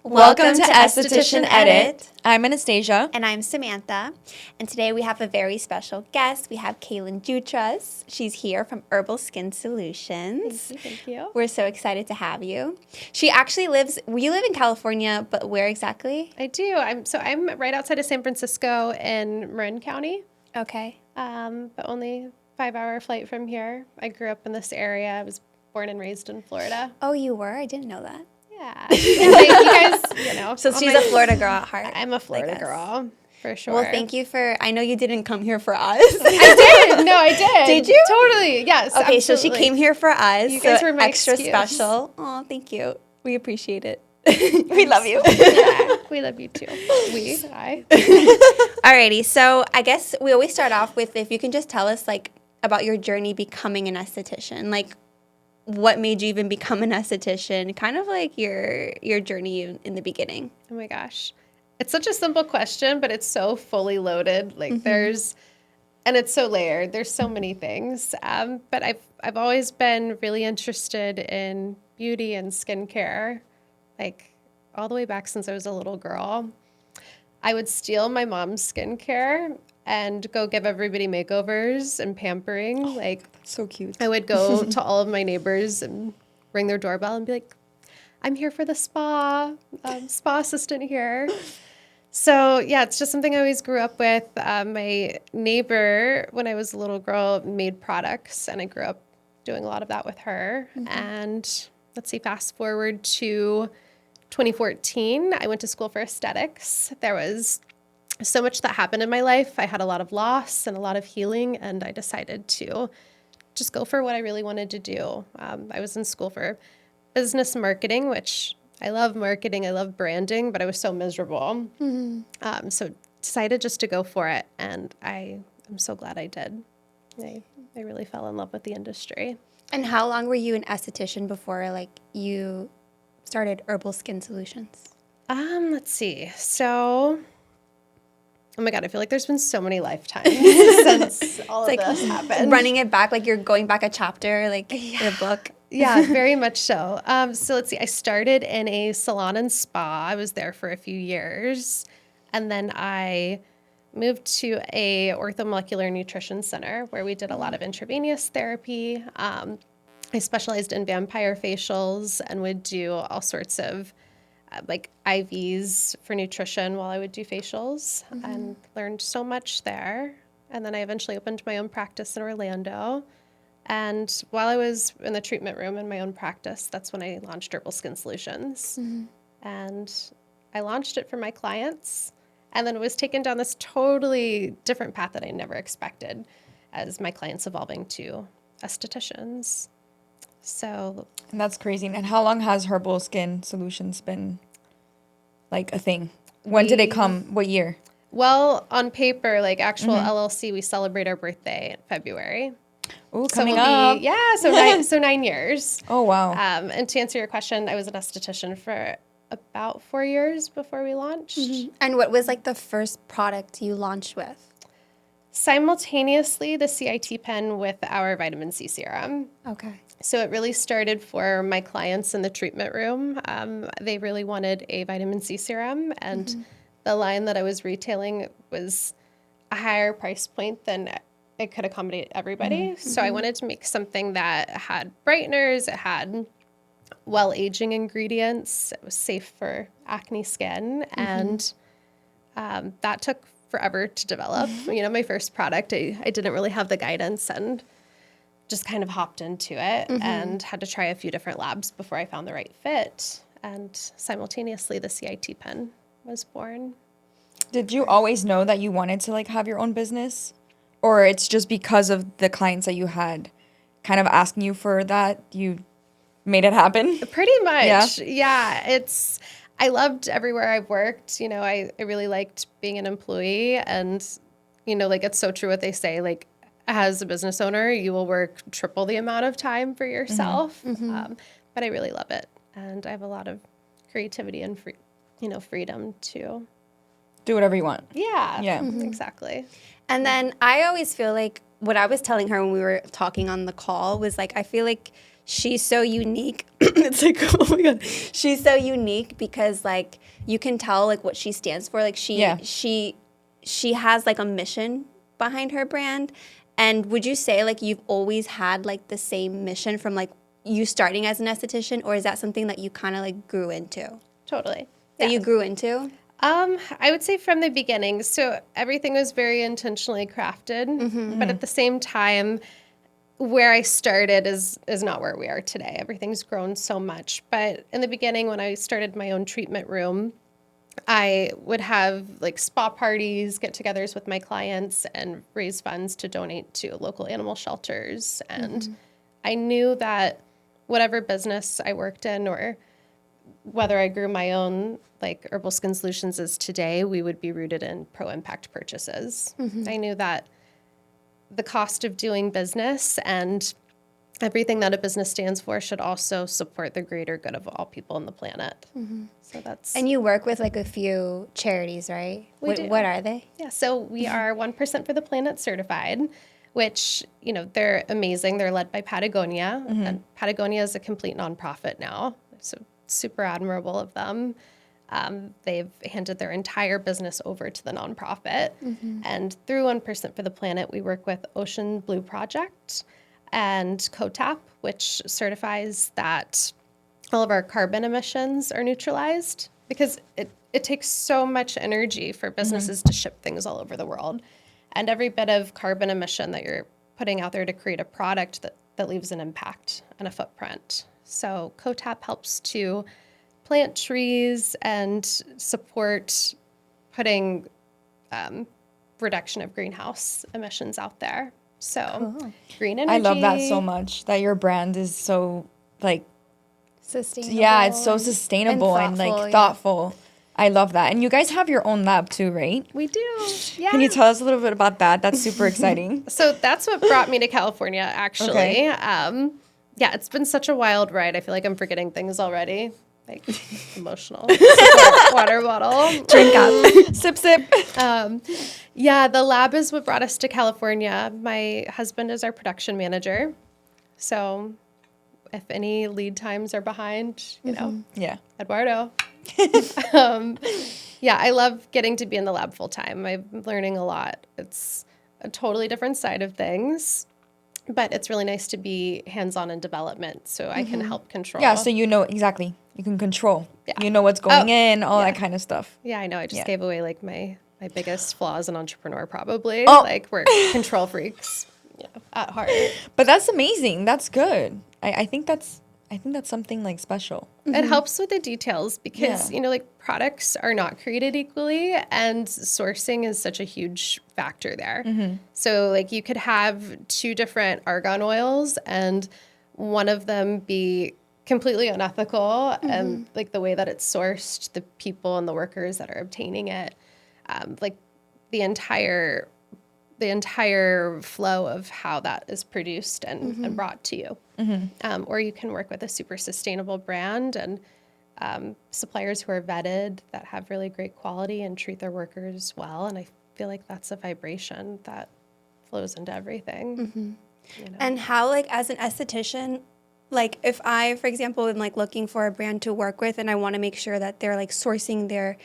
Welcome to Esthetician Edit. I'm Anastasia. And I'm Samantha. And today we have a very special guest. We have Kaelin Jutras. She's here from Herbal Skin Solutions. Thank you. We're so excited to have you. She actually you live in California, but where exactly? I do. I'm right outside of San Francisco in Marin County. Okay. But only 5-hour flight from here. I grew up in this area. I was born and raised in Florida. Oh, you were? I didn't know that. Yeah. You guys, So she's a Florida girl at heart. I'm a Florida girl, for sure. Well, thank you I know you didn't come here for us. I did. No, I did. Did you? Totally. Yes. Okay, absolutely. so she came here for us. You guys were my extra excuse. special. Oh, thank you. We appreciate it. We love you. Yeah, we love you too. I. Alrighty, so I guess we always start off with if you can just tell us about your journey becoming an esthetician. What made you even become an esthetician? Kind of your journey in the beginning. Oh my gosh. It's such a simple question, but it's so fully loaded. And it's so layered. There's so many things. But I've always been really interested in beauty and skincare, all the way back since I was a little girl. I would steal my mom's skincare and go give everybody makeovers and pampering. That's so cute. I would go to all of my neighbors and ring their doorbell and be like, I'm here for the spa assistant here. So yeah, it's just something I always grew up with. My neighbor, when I was a little girl, made products, and I grew up doing a lot of that with her. Mm-hmm. And let's see, fast forward to 2014, I went to school for aesthetics. There was so much that happened in my life. I had a lot of loss and a lot of healing, and I decided to just go for what I really wanted to do. I was in school for business marketing, which I love marketing, I love branding, but I was so miserable. Mm-hmm. So decided just to go for it, and I'm so glad I did. I really fell in love with the industry. And how long were you an esthetician before you started Herbal Skin Solutions? Let's see. So, oh my God, I feel like there's been so many lifetimes since all of this happened. Running it back, you're going back a chapter, in a book. Yeah, very much so. So let's see. I started in a salon and spa. I was there for a few years. And then I moved to a orthomolecular nutrition center where we did a lot of intravenous therapy. I specialized in vampire facials and would do all sorts of IVs for nutrition while I would do facials, and learned so much there. And then I eventually opened my own practice in Orlando. And while I was in the treatment room in my own practice, that's when I launched Herbal Skin Solutions. Mm-hmm. And I launched it for my clients, and then it was taken down this totally different path that I never expected as my clients evolving to estheticians. So And that's crazy. And how long has Herbal Skin Solutions been a thing? When did it come? What year? Well, on paper, actual LLC, we celebrate our birthday in February. Oh, coming up. So 9 years. Oh, wow. And to answer your question, I was an esthetician for about 4 years before we launched. Mm-hmm. And what was the first product you launched with? Simultaneously, the CIT pen with our vitamin C serum. Okay. So it really started for my clients in the treatment room. They really wanted a vitamin C serum, and the line that I was retailing was a higher price point than it could accommodate everybody. Mm-hmm. So I wanted to make something that had brighteners, it had well-aging ingredients, it was safe for acne skin, and that took forever to develop. My first product, I didn't really have the guidance and just kind of hopped into it and had to try a few different labs before I found the right fit. And simultaneously, the CIT pen was born. Did you always know that you wanted to have your own business? Or it's just because of the clients that you had kind of asking you for that, you made it happen? Pretty much. Yeah. I loved everywhere I've worked. I really liked being an employee, and, it's so true what they say, as a business owner, you will work triple the amount of time for yourself. But I really love it. And I have a lot of creativity and freedom to do whatever you want. Yeah. Exactly. And then I always feel what I was telling her when we were talking on the call was I feel she's so unique. It's like, oh my God. She's so unique because like you can tell like what she stands for. Like she has like a mission behind her brand. And would you say like you've always had like the same mission from like you starting as an esthetician, or is that something that you kind of like grew into? Totally. That you grew into? I would say from the beginning. So everything was very intentionally crafted, but at the same time, where I started is not where we are today. Everything's grown so much. But in the beginning, when I started my own treatment room, I would have like spa parties, get-togethers with my clients, and raise funds to donate to local animal shelters. And I knew that whatever business I worked in, or whether I grew my own, like Herbal Skin Solutions is today, we would be rooted in pro-impact purchases. I knew that the cost of doing business and everything that a business stands for should also support the greater good of all people on the planet. So that's... And you work with like a few charities, right? We do. What are they? Yeah, so we are 1% for the Planet certified, which, you know, they're amazing. They're led by Patagonia, and Patagonia is a complete nonprofit now. So super admirable of them. They've handed their entire business over to the nonprofit. And through 1% for the Planet, we work with Ocean Blue Project and COTAP, which certifies that all of our carbon emissions are neutralized, because it takes so much energy for businesses to ship things all over the world. And every bit of carbon emission that you're putting out there to create a product that leaves an impact and a footprint. So COTAP helps to plant trees and support putting reduction of greenhouse emissions out there. So green energy. I love that so much, that your brand is so like Sustainable. Yeah, it's so sustainable and like thoughtful. I love that. And you guys have your own lab too, right? We do. Yeah. Can you tell us a little bit about that? That's super exciting. So that's what brought me to California, actually. Okay. Yeah, it's been such a wild ride. I feel like I'm forgetting things already. Like emotional. Water bottle. Drink up. Sip, sip. Yeah, the lab is what brought us to California. My husband is our production manager. So if any lead times are behind, you know, Yeah. Eduardo. Yeah, I love getting to be in the lab full time. I'm learning a lot. It's a totally different side of things, but it's really nice to be hands-on in development so I can help control. Yeah, so you know exactly. You can control. Yeah. You know what's going in, all that kind of stuff. Yeah, I know. I just Yeah. gave away like my biggest flaw as an entrepreneur, probably. Oh. Like we're control freaks, you know, at heart. But that's amazing. That's good. I think that's something like special. It helps with the details because, Yeah. you know, like products are not created equally, and sourcing is such a huge factor there. So like you could have 2 different argan oils and one of them be completely unethical, and like the way that it's sourced, the people and the workers that are obtaining it, like the entire flow of how that is produced and brought to you. Or you can work with a super sustainable brand and suppliers who are vetted, that have really great quality and treat their workers well. And I feel like that's a vibration that flows into everything. You know? And how, like, as an esthetician, like, if I, for example, am, like, looking for a brand to work with and I want to make sure that they're, like, sourcing their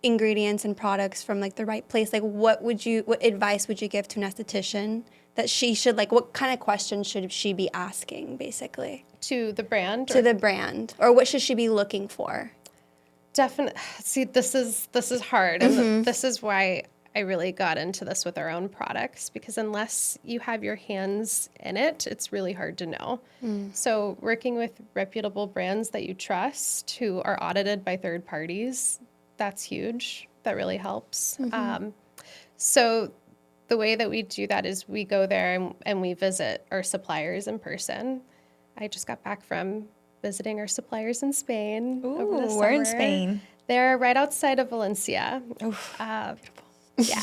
ingredients and products from, like, the right place, like, what advice would you give to an esthetician that she should, like, what kind of questions should she be asking, basically? To the brand? To the brand. Or what should she be looking for? Definitely. See, this is hard. And this is why I really got into this with our own products, because unless you have your hands in it, it's really hard to know. So working with reputable brands that you trust, who are audited by third parties, that's huge. That really helps. So the way that we do that is we go there and we visit our suppliers in person. I just got back from visiting our suppliers in Spain. over the Ooh, we're in summer. Spain. They're right outside of Valencia. Yeah.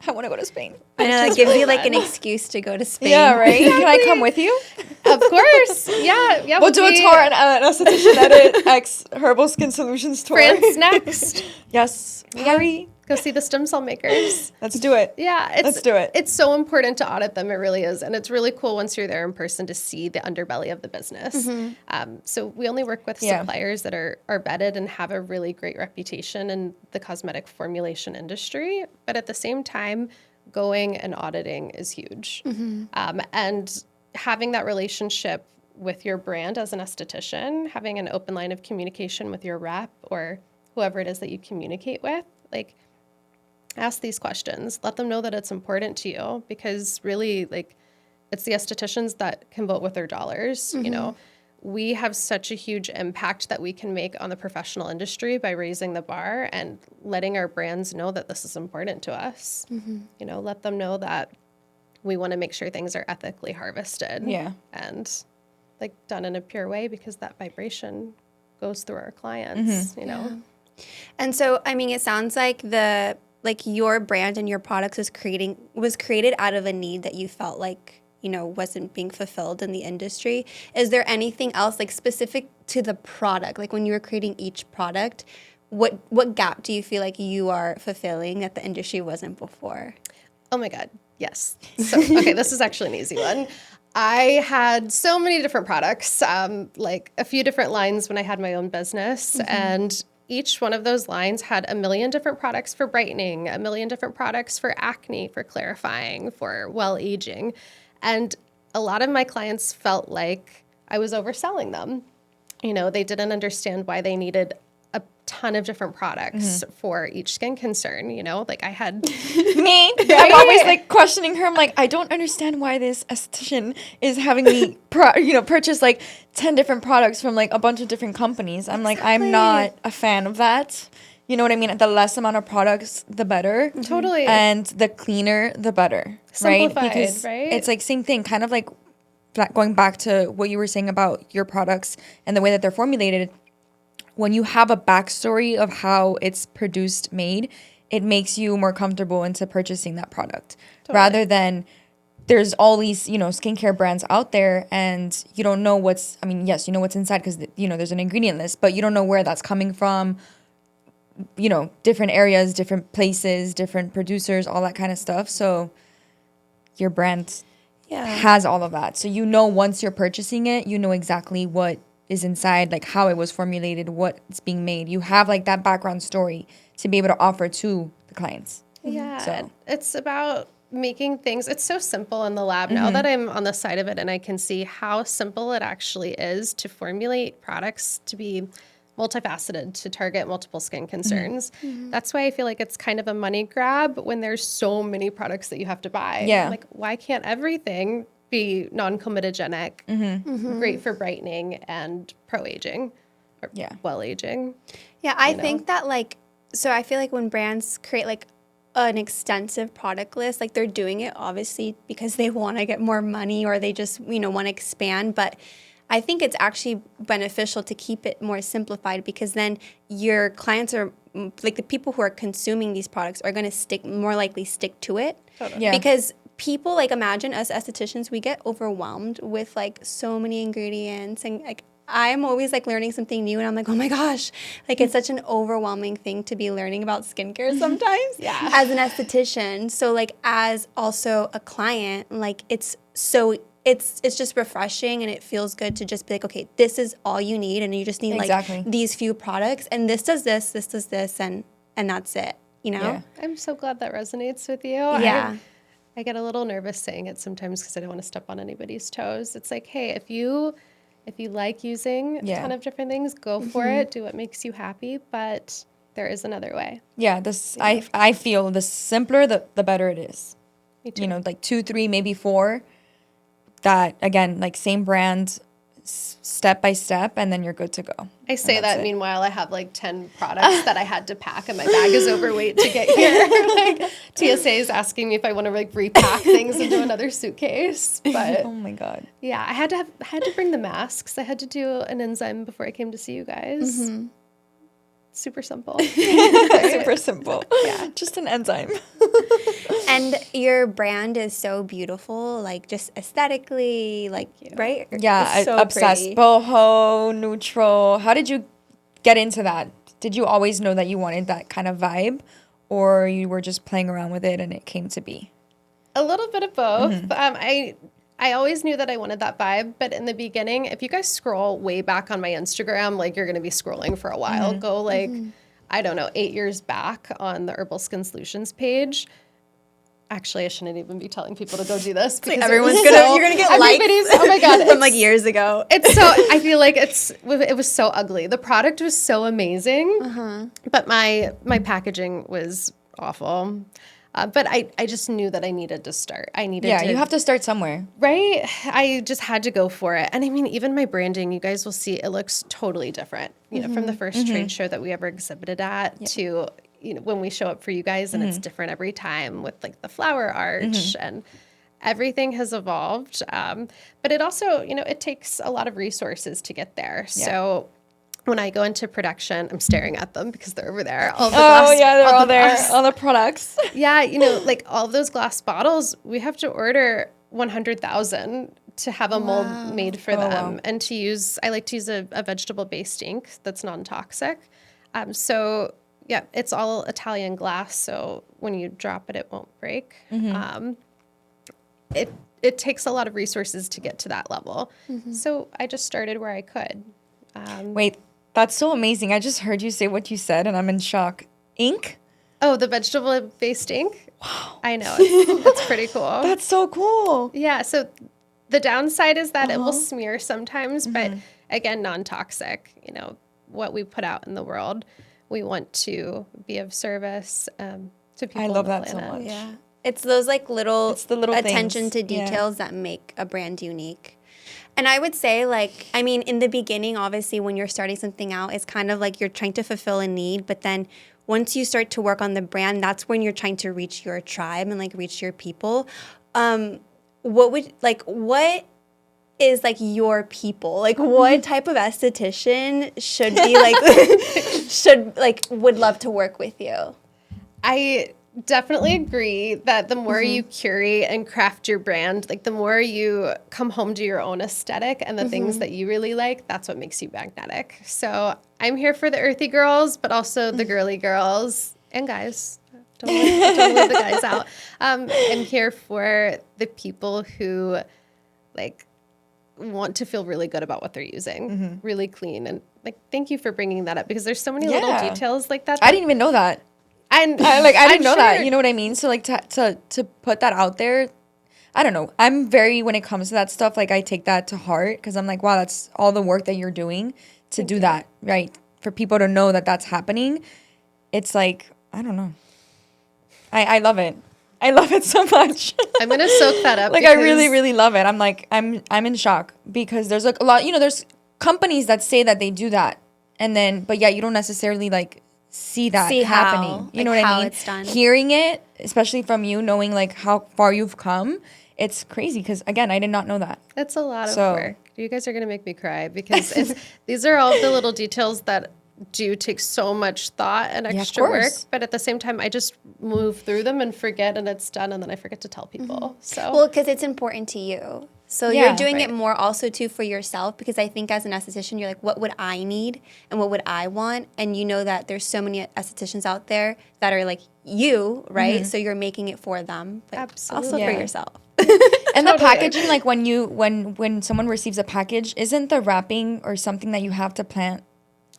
I want to go to Spain. I know, that gives you, like, an excuse to go to Spain. Yeah, right? Can I come with you? Of course. Yeah. We'll do a tour, an esthetician edit X Herbal Skin Solutions tour. France next. Yes. Hurry. Go see the stem cell makers. Let's do it. Yeah, Let's do it. It's so important to audit them. It really is. And it's really cool once you're there in person to see the underbelly of the business. So we only work with suppliers that are vetted and have a really great reputation in the cosmetic formulation industry. But at the same time, going and auditing is huge. And having that relationship with your brand as an esthetician, having an open line of communication with your rep or whoever it is that you communicate with, like, ask these questions. Let them know that it's important to you, because really, like, it's the estheticians that can vote with their dollars. You know, we have such a huge impact that we can make on the professional industry by raising the bar and letting our brands know that this is important to us. You know, let them know that we want to make sure things are ethically harvested. And like done in a pure way, because that vibration goes through our clients, you know? And so, I mean, it sounds like your brand and your products was created out of a need that you felt like, you know, wasn't being fulfilled in the industry. Is there anything else, like, specific to the product? Like, when you were creating each product, what gap do you feel like you are fulfilling that the industry wasn't before? Oh my God, yes. So, okay, this is actually an easy one. I had so many different products, like a few different lines when I had my own business, and each one of those lines had a million different products for brightening, a million different products for acne, for clarifying, for well aging. And a lot of my clients felt like I was overselling them. You know, they didn't understand why they needed a ton of different products for each skin concern. You know, like I had me. I'm always like questioning her. I'm like, I don't understand why this esthetician is having me, purchase like 10 different products from like a bunch of different companies. I'm like, I'm not a fan of that. You know what I mean? The less amount of products, the better. Totally. And the cleaner, the better. Simplified, right? Because right? it's like same thing, kind of like going back to what you were saying about your products and the way that they're formulated. When you have a backstory of how it's produced, made, it makes you more comfortable into purchasing that product. Rather than there's all these, skincare brands out there and you don't know yes, you know what's inside because, there's an ingredient list, but you don't know where that's coming from, different areas, different places, different producers, all that kind of stuff. So your brand has all of that. So once you're purchasing it, you know exactly what is inside, like how it was formulated, what's being made. You have like that background story to be able to offer to the clients. Yeah, so it's about making things, it's so simple in the lab now that I'm on the side of it and I can see how simple it actually is to formulate products to be multifaceted, to target multiple skin concerns. That's why I feel like it's kind of a money grab when there's so many products that you have to buy. Yeah. Like, why can't everything be non-comedogenic, great for brightening and pro-aging, or well-aging? Yeah, I think that, so I feel like when brands create, an extensive product list, they're doing it, obviously, because they want to get more money or they just, want to expand. But I think it's actually beneficial to keep it more simplified, because then your clients are, the people who are consuming these products are going to more likely stick to it. Totally. Yeah. Because people, imagine us estheticians, we get overwhelmed with so many ingredients, and I'm always learning something new, and I'm like, oh my gosh, it's such an overwhelming thing to be learning about skincare sometimes. As an esthetician. So as also a client, it's just refreshing, and it feels good to just be like, okay, this is all you need, and you just need these few products, and this does this, and that's it. Yeah. I'm so glad that resonates with you. Yeah. I get a little nervous saying it sometimes because I don't want to step on anybody's toes. It's like, hey, if you like using a ton of different things, go for it. Do what makes you happy. But there is another way. Yeah, I feel the simpler, the better it is. Me too. 2, 3, maybe 4. That, again, same brand, step by step, and then you're good to go. I say that, meanwhile, I have 10 products that I had to pack, and my bag is overweight to get here. TSA is asking me if I want to repack things into another suitcase. But oh my God. yeah, I had to bring the masks. I had to do an enzyme before I came to see you guys. Super simple. Super simple. Yeah. Just an enzyme. And your brand is so beautiful, just aesthetically, right? Yeah, It's so obsessed. pretty. Boho, neutral. How did you get into that? Did you always know that you wanted that kind of vibe? or you were just playing around with it and it came to be? A little bit of both. I always knew that I wanted that vibe, but in the beginning, if you guys scroll way back on my Instagram, like you're going to be scrolling for a while. Go like, I don't know, 8 years back on the Herbal Skin Solutions page. Actually, I shouldn't even be telling people to go do this because Everyone's gonna you're gonna get likes. Oh my god, from like years ago. It's so I feel like it was so ugly. The product was so amazing, but my packaging was awful. But I just knew that I needed to start. You have to start somewhere. Right? I just had to go for it. And I mean, even my branding, you guys will see it looks totally different, you know, from the first trade show that we ever exhibited at to, you know, when we show up for you guys and it's different every time with like the flower arch and everything has evolved. But it also, you know, it takes a lot of resources to get there. Yeah. So when I go into production, I'm staring at them because they're over there. All the glass, they're all there. All the products. Yeah, you know, like all of those glass bottles, we have to order 100,000 to have a mold made for them. And to use, I like to use a vegetable-based ink that's non-toxic. So yeah, it's all Italian glass. So when you drop it, it won't break. It takes a lot of resources to get to that level. So I just started where I could. Wait, that's so amazing. I just heard you say what you said and I'm in shock. Ink? Oh, the vegetable-based ink? Wow. I know. It's pretty cool. That's so cool. Yeah. So the downside is that it will smear sometimes, but again, non-toxic. You know, what we put out in the world, we want to be of service to people. I love that planet. so much. Yeah. It's those like little, attention things. to details that make a brand unique. And I would say, like, I mean, in the beginning, obviously, when you're starting something out, it's kind of like you're trying to fulfill a need. But then once you start to work on the brand, that's when you're trying to reach your tribe and, like, reach your people. What is, like, your people? Like, what type of esthetician should be, like, would love to work with you? I definitely agree that the more you curate and craft your brand, like the more you come home to your own aesthetic and the things that you really like, that's what makes you magnetic. So I'm here for the earthy girls, but also the girly girls and guys. Don't leave the guys out. I'm here for the people who like want to feel really good about what they're using, really clean. And like, thank you for bringing that up because there's so many little details like that. I didn't even know that. And I didn't know that. You know what I mean? So like to put that out there, I don't know. I'm very, when it comes to that stuff, like I take that to heart because I'm like, wow, that's all the work that you're doing to do that, right? For people to know that that's happening. It's like, I don't know. I love it. I love it so much. I'm going to soak that up. Like I really, really love it. I'm like, I'm in shock because there's like a lot, you know, there's companies that say that they do that. And then, but yeah, you don't necessarily like see that happening. You know what I mean? It's done. Hearing it, especially from you, knowing like how far you've come, it's crazy because again, I did not know that. It's a lot of work. You guys are going to make me cry because these are all the little details that do take so much thought and extra work. But at the same time, I just move through them and forget and it's done and then I forget to tell people. So well, because it's important to you. So you're doing it more also too for yourself because I think as an esthetician, you're like, what would I need and what would I want? And you know that there's so many estheticians out there that are like you, right? So you're making it for them, but also for yourself. And the packaging, like when someone receives a package, isn't the wrapping or something that you have to plant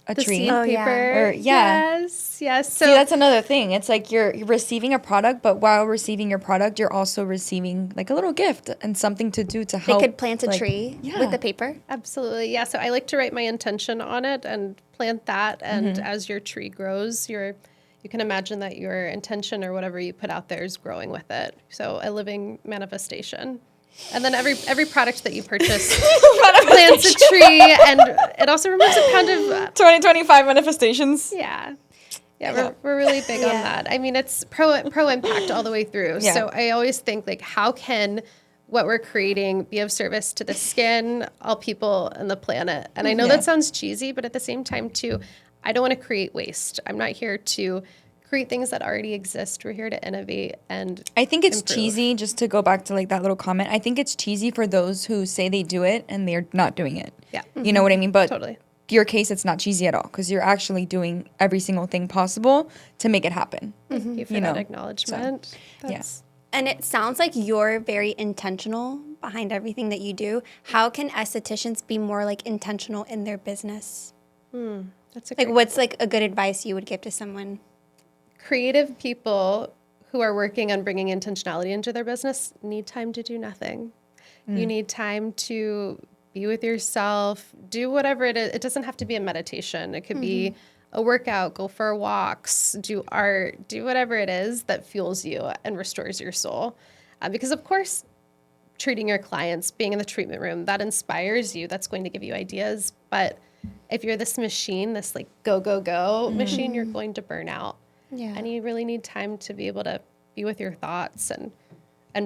a tree? Seed paper. Yes. So see, that's another thing. It's like you're receiving a product, but while receiving your product, you're also receiving like a little gift and something to do to help. They could plant a tree with the paper. Absolutely. Yeah. So I like to write my intention on it and plant that. And as your tree grows, you can imagine that your intention or whatever you put out there is growing with it. So a living manifestation. And then every product that you purchase plants a tree, and it also removes a pound of 2025 manifestations. Yeah, we're really big on that. I mean, it's pro impact all the way through. Yeah. So I always think like, how can what we're creating be of service to the skin, all people, and the planet? And I know that sounds cheesy, but at the same time too, I don't want to create waste. I'm not here to create things that already exist. We're here to innovate and I think it's improve. cheesy, just to go back to like that little comment. I think it's cheesy for those who say they do it and they're not doing it. Yeah. You know what I mean? But totally. your case, it's not cheesy at all because you're actually doing every single thing possible to make it happen. Thank you for that acknowledgement. That's And it sounds like you're very intentional behind everything that you do. How can estheticians be more like intentional in their business? that's a Like great what's like a good advice you would give to someone? creative people who are working on bringing intentionality into their business need time to do nothing. You need time to be with yourself, do whatever it is. It doesn't have to be a meditation. It could be a workout, go for walks, do art, do whatever it is that fuels you and restores your soul. Because of course, treating your clients, being in the treatment room, that inspires you. That's going to give you ideas. But if you're this machine, this like go, go, go machine, you're going to burn out. Yeah. And you really need time to be able to be with your thoughts and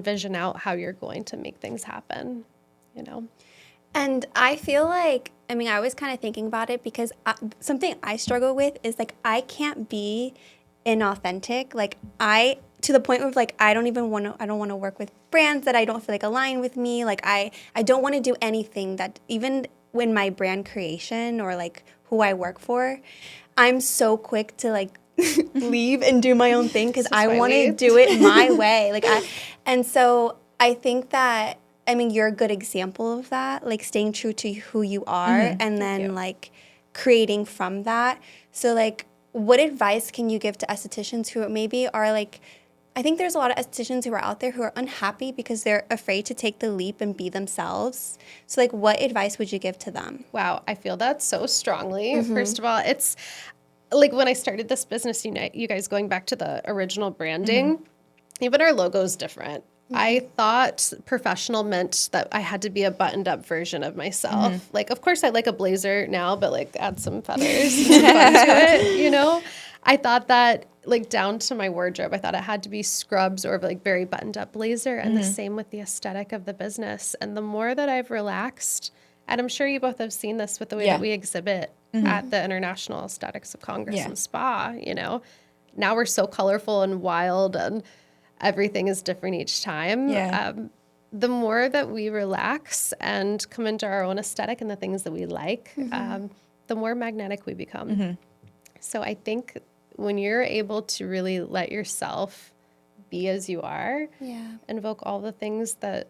vision out how you're going to make things happen, you know? And I feel like, I mean, I was kind of thinking about it because something I struggle with is like, I can't be inauthentic. Like to the point where like, I don't want to work with brands that I don't feel like align with me. Like I don't want to do anything that even when my brand creation or like who I work for, I'm so quick to like leave and do my own thing because I want to do it my way. And so I think that, I mean, you're a good example of that, like staying true to who you are and then like creating from that. So like, what advice can you give to estheticians who maybe are like, I think there's a lot of estheticians who are out there who are unhappy because they're afraid to take the leap and be themselves. So like, what advice would you give to them? Wow, I feel that so strongly. First of all, it's like when I started this business, you guys going back to the original branding, even our logo is different. I thought professional meant that I had to be a buttoned up version of myself. Like, of course, I like a blazer now, but like add some feathers and some fun to it, you know? I thought that like down to my wardrobe, I thought it had to be scrubs or like very buttoned up blazer and the same with the aesthetic of the business. And the more that I've relaxed, and I'm sure you both have seen this with the way that we exhibit at the International Aesthetics of Congress and Spa, you know, now we're so colorful and wild and everything is different each time. The more that we relax and come into our own aesthetic and the things that we like, the more magnetic we become. So I think when you're able to really let yourself be as you are, invoke all the things that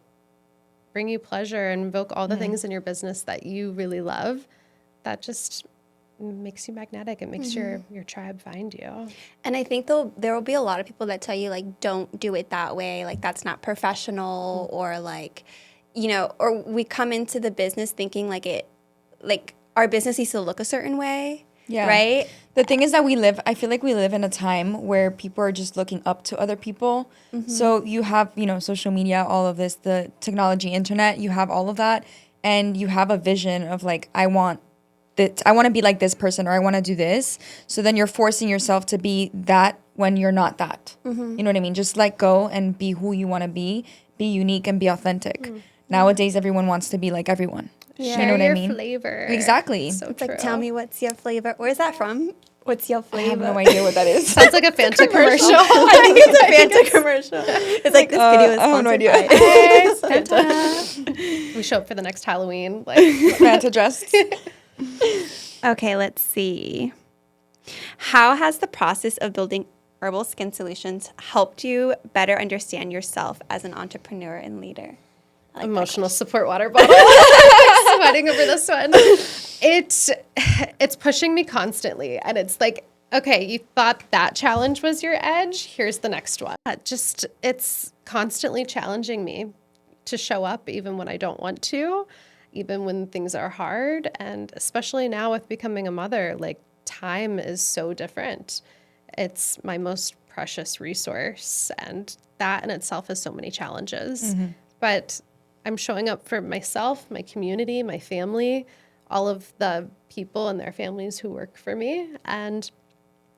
bring you pleasure, invoke all the things in your business that you really love, that just makes you magnetic. It makes your tribe find you. And I think there will be a lot of people that tell you like, don't do it that way. Like that's not professional or like, you know, or we come into the business thinking like our business needs to look a certain way. Yeah. Right. The thing is that I feel like we live in a time where people are just looking up to other people. So you have, you know, social media, all of this, the technology, internet, you have all of that. And you have a vision of like, I want to be like this person or I want to do this. So then you're forcing yourself to be that when you're not that. You know what I mean? Just let go and be who you want to be unique and be authentic. Nowadays, everyone wants to be like everyone. Yeah. You know what I mean? Flavor. Exactly. So It's true. like, tell me what's your flavor. Where's that from? What's your I flavor? have no idea what that is. Sounds like a Fanta commercial. I think it's a Fanta commercial. It's like this video is I have no sponsored idea. by We show up for the next Halloween. Like, Fanta dress. Okay, let's see. How has the process of building Herbal Skin Solutions helped you better understand yourself as an entrepreneur and leader? emotional support water bottle. Sweating over this one. It's pushing me constantly. And it's like, okay, you thought that challenge was your edge. Here's the next one. It's constantly challenging me to show up even when I don't want to, even when things are hard. And especially now with becoming a mother, like time is so different. It's my most precious resource. And that in itself has so many challenges. Mm-hmm. But I'm showing up for myself, my community, my family, all of the people and their families who work for me. And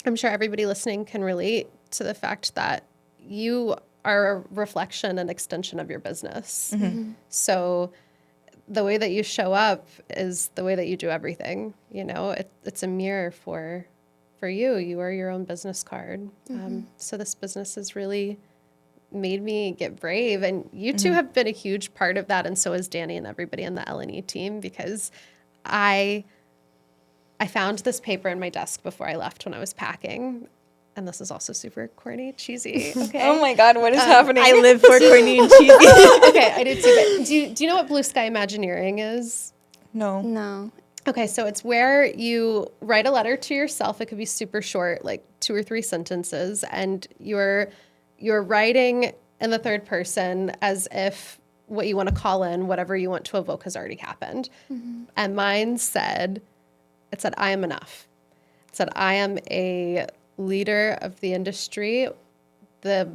I'm sure everybody listening can relate to the fact that you are a reflection and extension of your business. Mm-hmm. So the way that you show up is the way that you do everything. You know, it's a mirror for you. You are your own business card. Mm-hmm. So this business has really made me get brave. And you two have been a huge part of that. And so is Danny and everybody on the L&E team, because I I found this paper in my desk before I left when I was packing. And this is also super corny, cheesy. Okay. Oh my God, what is happening? I live for corny and cheesy. Okay, I did too. But do you know what blue sky Imagineering is? No. No. Okay, so it's where you write a letter to yourself. It could be super short, like 2 or 3 sentences, and you're writing in the third person as if what you want to call in, whatever you want to evoke, has already happened. Mm-hmm. And mine said, I am enough. It said, I am a leader of the industry. The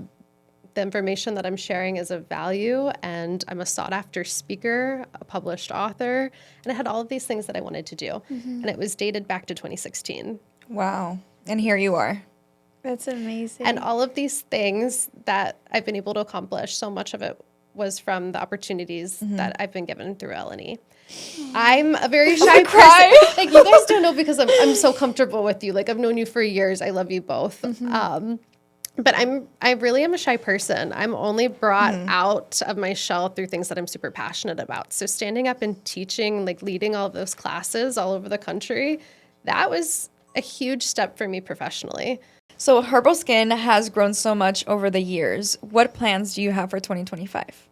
information that I'm sharing is of value, and I'm a sought-after speaker, a published author, and I had all of these things that I wanted to do. Mm-hmm. And it was dated back to 2016. Wow. And here you are. That's amazing. And all of these things that I've been able to accomplish, so much of it was from the opportunities that I've been given through L&E. I'm a very shy person. Like, you guys don't know because I'm so comfortable with you. Like, I've known you for years. I love you both. Mm-hmm. But I really am a shy person. I'm only brought out of my shell through things that I'm super passionate about. So standing up and teaching, like leading all of those classes all over the country, that was a huge step for me professionally. So Herbal Skin has grown so much over the years. What plans do you have for 2025?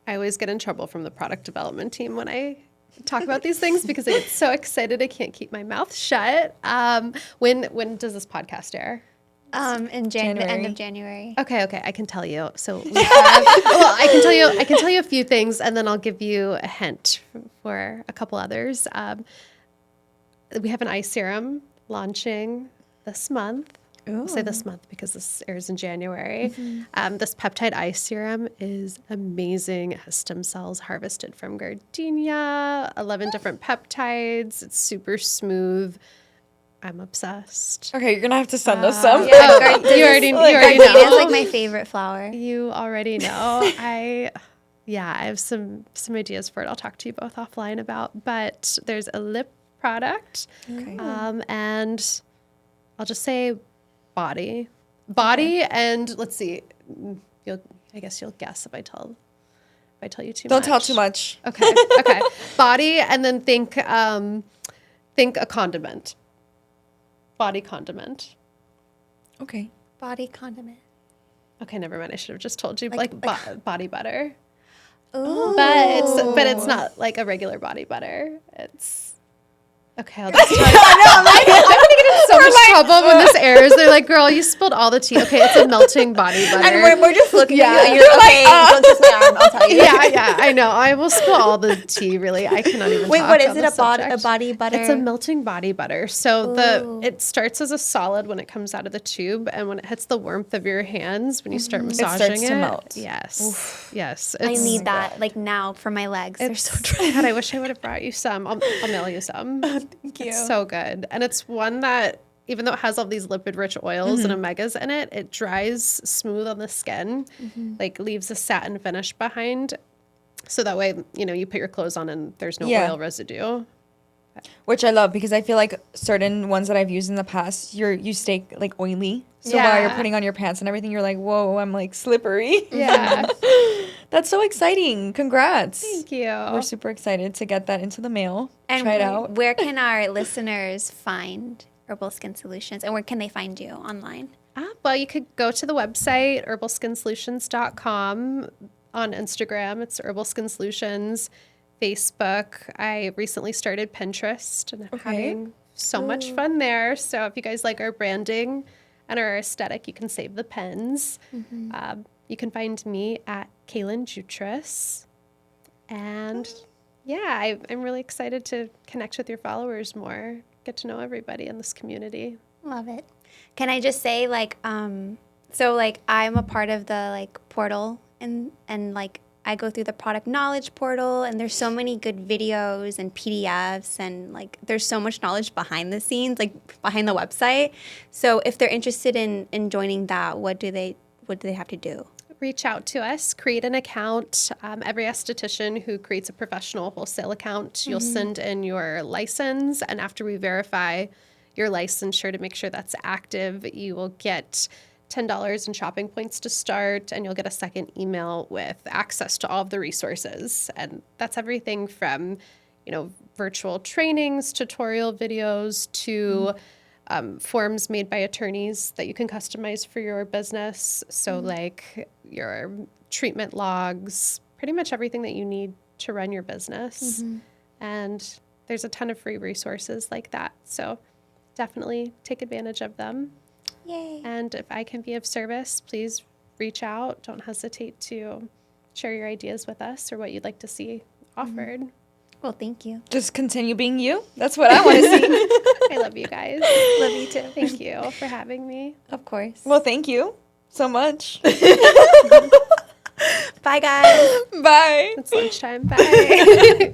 I always get in trouble from the product development team when I talk about these things because I get so excited I can't keep my mouth shut. When does this podcast air? In the end of January. Okay, I can tell you. So we have, well, I can tell you a few things, and then I'll give you a hint for a couple others. We have an eye serum launching this month. Ooh. I'll say this month because this airs in January. Mm-hmm. This peptide eye serum is amazing. It has stem cells harvested from gardenia, 11 different peptides. It's super smooth. I'm obsessed. Okay, you're gonna have to send us some. Yeah, you already know. It's like my favorite flower. You already know. I have some ideas for it. I'll talk to you both offline about. But there's a lip product, and I'll just say body, and let's see. I guess you'll guess if I tell you too much. Don't tell too much. Okay. Body, and then think a condiment. Body condiment. Okay. Body condiment. Okay, never mind. I should have just told you body butter. Ooh. But it's not like a regular body butter. It's okay. I'll just tell you. I'm gonna get in so much trouble when this airs. They're like, "Girl, you spilled all the tea." Okay, it's a melting body butter. And we're just looking at you. And you're okay. Don't twist my arm. I'll tell you. Yeah. I know. I will spill all the tea. Really, I cannot even. Wait, talk what is on it? this subject. A body butter? It's a melting body butter. So it starts as a solid when it comes out of the tube, and when it hits the warmth of your hands, when you start massaging starts to melt. Yes. Oof. Yes. I need that like now for my legs. They're so dry. God, I wish I would have brought you some. I'll mail you some. Thank you. It's so good. And it's one that, even though it has all these lipid-rich oils and omegas in it, it dries smooth on the skin, like leaves a satin finish behind. So that way, you put your clothes on and there's no oil residue. Which I love because I feel like certain ones that I've used in the past, you stay like oily. So while you're putting on your pants and everything, you're like, whoa, I'm like slippery. Yeah. That's so exciting. Congrats. Thank you. We're super excited to get that into the mail. And try it out. Where can our listeners find Herbal Skin Solutions, and where can they find you online? Well, you could go to the website, herbalskinsolutions.com. On Instagram, it's Herbal Skin Solutions. Facebook, I recently started Pinterest, and I'm having so much fun there. So if you guys like our branding and our aesthetic, you can save the pens. You can find me at Kaelin Jutras. And I'm really excited to connect with your followers more, get to know everybody in this community. Love it. Can I just say, so I'm a part of the portal, and I go through the product knowledge portal, and there's so many good videos and PDFs, and there's so much knowledge behind the scenes, behind the website. So if they're interested in joining that, what do they have to do? Reach out to us, create an account. Every esthetician who creates a professional wholesale account, you'll send in your license, and after we verify your licensure to make sure that's active, you will get $10 in shopping points to start, and you'll get a second email with access to all of the resources. And that's everything from, virtual trainings, tutorial videos to forms made by attorneys that you can customize for your business. So like your treatment logs, pretty much everything that you need to run your business. And there's a ton of free resources like that. So definitely take advantage of them. Yay. And if I can be of service, please reach out. Don't hesitate to share your ideas with us or what you'd like to see offered. Well, thank you. Just continue being you. That's what I want to see. I love you guys. Love you too. Thank you for having me. Of course. Well, thank you so much. Bye, guys. Bye. It's lunchtime. Bye.